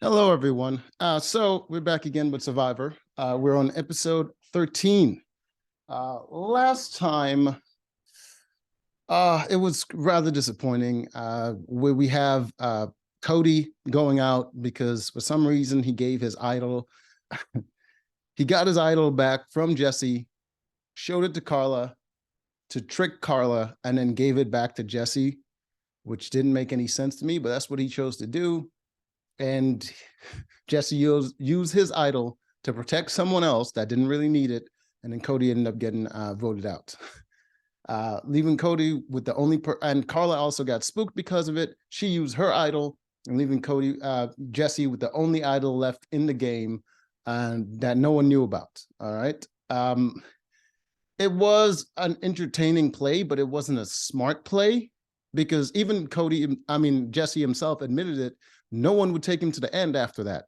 Hello, everyone. So we're back again with Survivor. We're on episode 13. Last time, it was rather disappointing. Where we have Cody going out because for some reason he gave his idol. He got his idol back from Jesse, showed it to Carla to trick Carla, and then gave it back to Jesse, which didn't make any sense to me, but that's what he chose to do. And Jesse used his idol to protect someone else that didn't really need it, and then Cody ended up getting voted out, leaving Cody with the only and Carla also got spooked because of it. She used her idol and leaving Jesse with the only idol left in the game that no one knew about. All right. It was an entertaining play, but it wasn't a smart play because even Jesse himself admitted it. No one would take him to the end after that.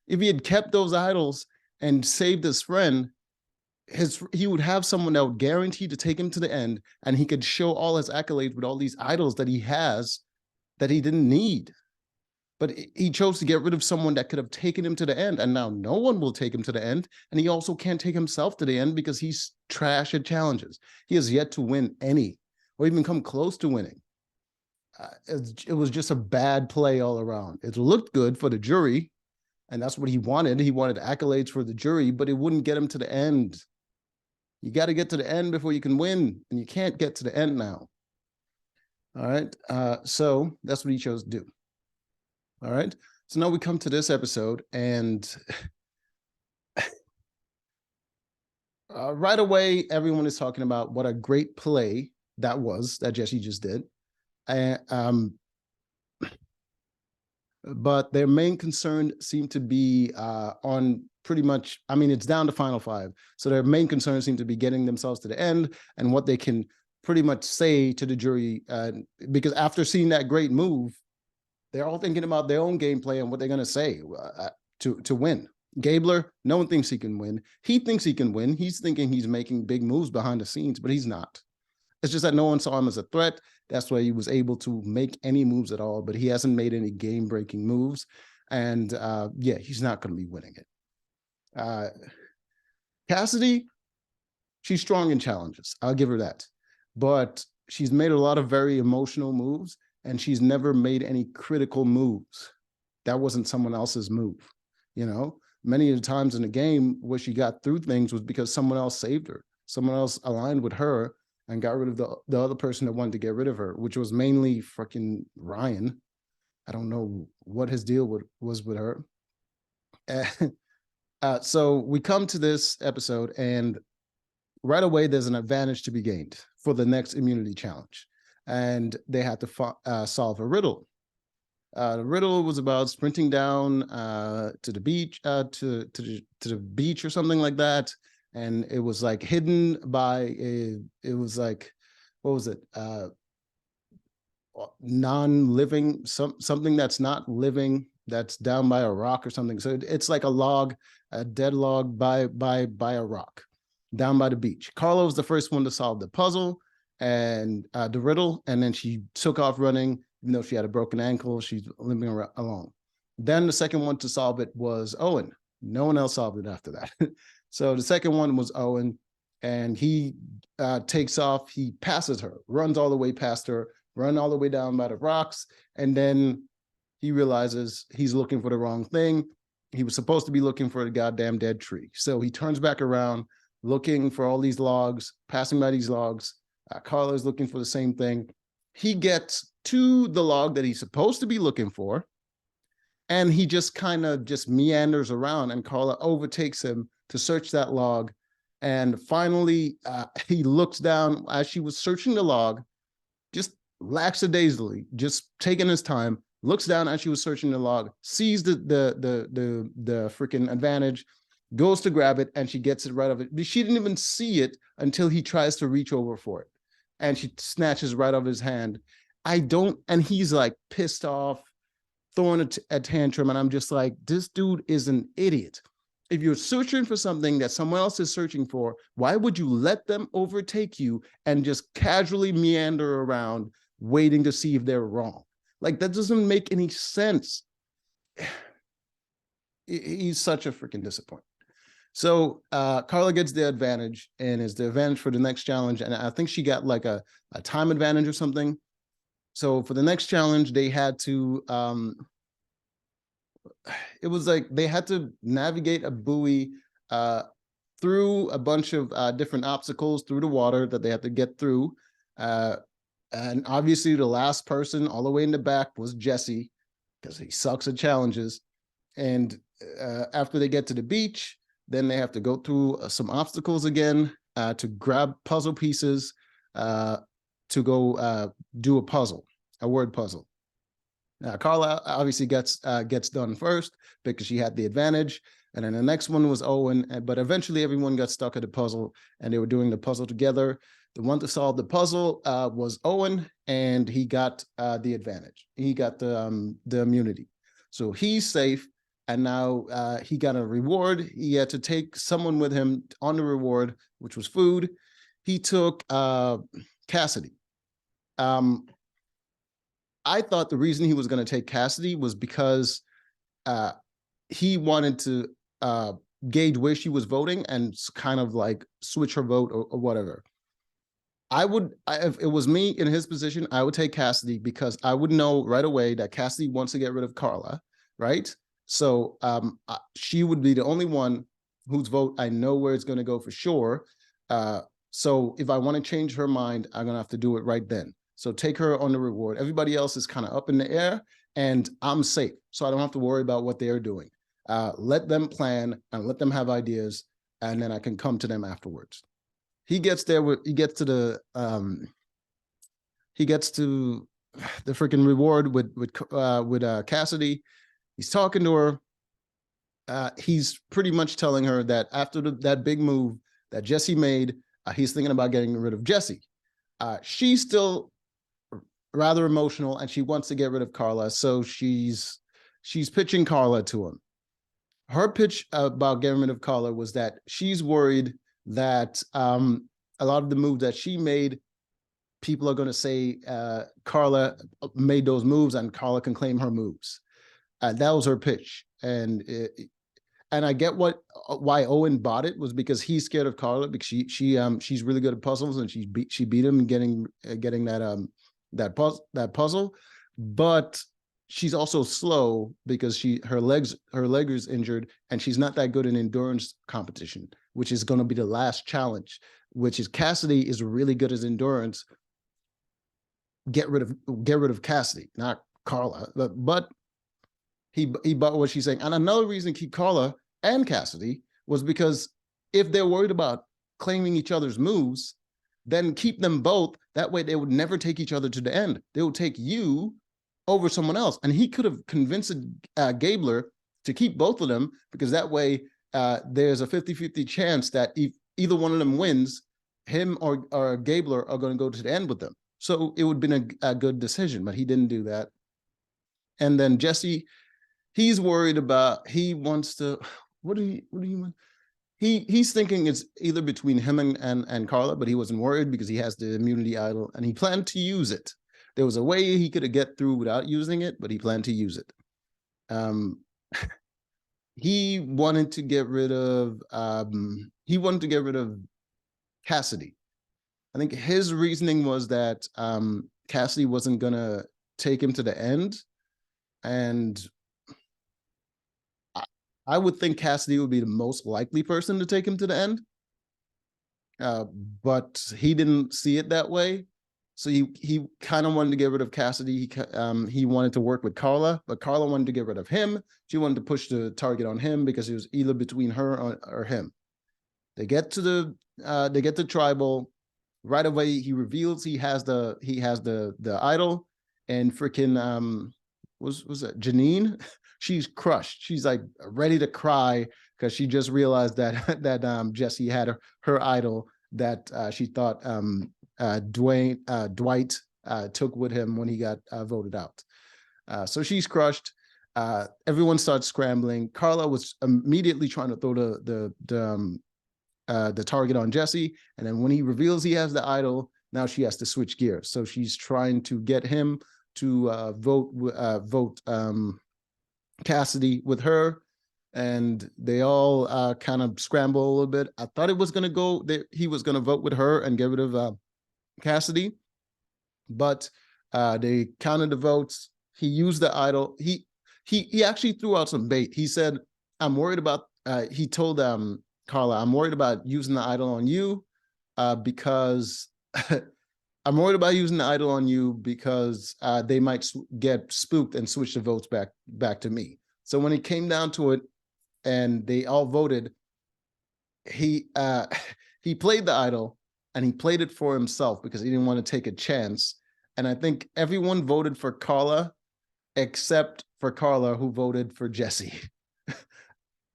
If he had kept those idols and saved his friend, he would have someone that would guarantee to take him to the end, and he could show all his accolades with all these idols that he has that he didn't need. But he chose to get rid of someone that could have taken him to the end, and now no one will take him to the end, and he also can't take himself to the end because he's trash at challenges. He has yet to win any, or even come close to winning. It was just a bad play all around. It looked good for the jury, and that's what he wanted. He wanted accolades for the jury, but it wouldn't get him to the end. You got to get to the end before you can win, and you can't get to the end now. All right, so that's what he chose to do. All right, so now we come to this episode, and right away, everyone is talking about what a great play that was that Jesse just did. But their main concern seemed to be on pretty much, it's down to final five. So their main concern seemed to be getting themselves to the end and what they can pretty much say to the jury, because after seeing that great move, they're all thinking about their own gameplay and what they're going to say to win. Gabler, no one thinks he can win. He thinks he can win. He's thinking he's making big moves behind the scenes, but he's not. It's just that no one saw him as a threat. That's why he was able to make any moves at all, but he hasn't made any game-breaking moves. And yeah, he's not going to be winning it. Cassidy, she's strong in challenges. I'll give her that. But she's made a lot of very emotional moves, and she's never made any critical moves. That wasn't someone else's move. You know, many of the times in the game where she got through things was because someone else saved her. Someone else aligned with her and got rid of the other person that wanted to get rid of her, which was mainly fucking Ryan. I don't know what his deal was with her. So we come to this episode, and right away there's an advantage to be gained for the next immunity challenge, and they had to solve a riddle. The riddle was about sprinting down to the beach, to the beach or something like that. And it was like hidden by it was like, what was it? Non-living, something that's not living, that's down by a rock or something. So it's like a log, a dead log by a rock down by the beach. Carla was the first one to solve the puzzle and the riddle, and then she took off running. Even though she had a broken ankle, she's limping along. Then the second one to solve it was Owen. No one else solved it after that. So the second one was Owen, and he takes off. He passes her, runs all the way past her, run all the way down by the rocks, and then he realizes he's looking for the wrong thing. He was supposed to be looking for the goddamn dead tree. So he turns back around, looking for all these logs, passing by these logs. Carla is looking for the same thing. He gets to the log that he's supposed to be looking for, and he just kind of just meanders around, and Carla overtakes him to search that log. And finally, he looks down as she was searching the log, just lackadaisically, just taking his time, looks down as she was searching the log, sees the freaking advantage, goes to grab it, and she gets it right off it. She didn't even see it until he tries to reach over for it, and she snatches right off his hand. And he's like pissed off, throwing a tantrum, and I'm just like, this dude is an idiot. If you're searching for something that someone else is searching for, why would you let them overtake you and just casually meander around waiting to see if they're wrong? Like, that doesn't make any sense. he's such a freaking disappointment. So Carla gets the advantage and is the advantage for the next challenge. And I think she got like a time advantage or something. So for the next challenge, they had to, it was like they had to navigate a buoy through a bunch of different obstacles through the water that they had to get through. And obviously the last person all the way in the back was Jesse, because he sucks at challenges. And after they get to the beach, then they have to go through some obstacles again to grab puzzle pieces to go do a puzzle, a word puzzle. Carla obviously gets done first because she had the advantage. And then the next one was Owen, but eventually everyone got stuck at the puzzle and they were doing the puzzle together. The one to solve the puzzle was Owen, and he got the advantage. He got the immunity. So he's safe, and now he got a reward. He had to take someone with him on the reward, which was food. He took Cassidy. I thought the reason he was going to take Cassidy was because he wanted to gauge where she was voting and kind of like switch her vote or whatever. If it was me in his position, I would take Cassidy because I would know right away that Cassidy wants to get rid of Carla, right? So she would be the only one whose vote I know where it's going to go for sure. So if I want to change her mind, I'm going to have to do it right then. So take her on the reward. Everybody else is kind of up in the air, and I'm safe. So I don't have to worry about what they're doing. Let them plan and let them have ideas, and then I can come to them afterwards. He gets there he gets to the freaking reward with Cassidy. He's talking to her. He's pretty much telling her that after that big move that Jesse made, he's thinking about getting rid of Jesse. She's still rather emotional and she wants to get rid of Carla, so she's pitching Carla to him. Her pitch about getting rid of Carla was that she's worried that a lot of the moves that she made, people are going to say Carla made those moves and Carla can claim her moves. That was her pitch. And I get why Owen bought it, was because he's scared of Carla because she's really good at puzzles and she beat him getting that puzzle, but she's also slow because her leg is injured and she's not that good in endurance competition, which is going to be the last challenge, which is Cassidy is really good at endurance. Get rid of Cassidy, not Carla. But he bought what she's saying. And another reason to keep Carla and Cassidy was because if they're worried about claiming each other's moves, then keep them both. That way they would never take each other to the end. They would take you over someone else. And he could have convinced Gabler to keep both of them, because that way there's a 50-50 chance that if either one of them wins, him or Gabler are going to go to the end with them. So it would have been a good decision, but he didn't do that. And then Jesse, he's worried about, he wants to, what do you want? He's thinking it's either between him and Carla, but he wasn't worried because he has the immunity idol and he planned to use it. There was a way he could get through without using it, but he planned to use it. He wanted to get rid of Cassidy. I think his reasoning was that Cassidy wasn't gonna take him to the end, and I would think Cassidy would be the most likely person to take him to the end, but he didn't see it that way. So he kind of wanted to get rid of Cassidy. He wanted to work with Carla, but Carla wanted to get rid of him. She wanted to push the target on him because it was either between her or him. They get to tribal. Right away, he reveals he has the idol, and freaking was that Janine? She's crushed. She's like ready to cry because she just realized that Jesse had her idol that she thought Dwight took with him when he got voted out. So she's crushed. Everyone starts scrambling. Carla was immediately trying to throw the target on Jesse, and then when he reveals he has the idol, now she has to switch gears. So she's trying to get him to vote Cassidy with her. and they all kind of scramble a little bit. I thought it was going to go that he was going to vote with her and get rid of Cassidy, but they counted the votes. He used the idol. He actually threw out some bait. He said, "I'm worried about." He told Carla, "I'm worried about using the idol on you because." I'm worried about using the idol on you because they might get spooked and switch the votes back to me. So when it came down to it, and they all voted, he he played the idol, and he played it for himself because he didn't want to take a chance. And I think everyone voted for Carla except for Carla, who voted for Jesse.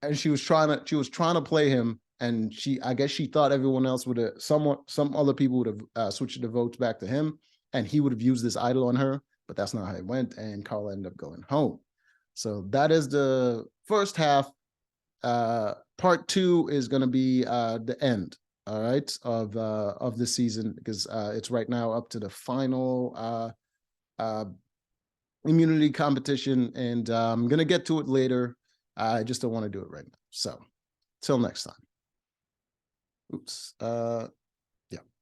And she was trying to play him, and I guess she thought everyone else would have, some other people would have switched the votes back to him, and he would have used this idol on her, but that's not how it went, and Carla ended up going home. So that is the first half. Part two is going to be the end, all right, of the season, because it's right now up to the final immunity competition, and I'm going to get to it later. I just don't want to do it right now. So till next time. Oops.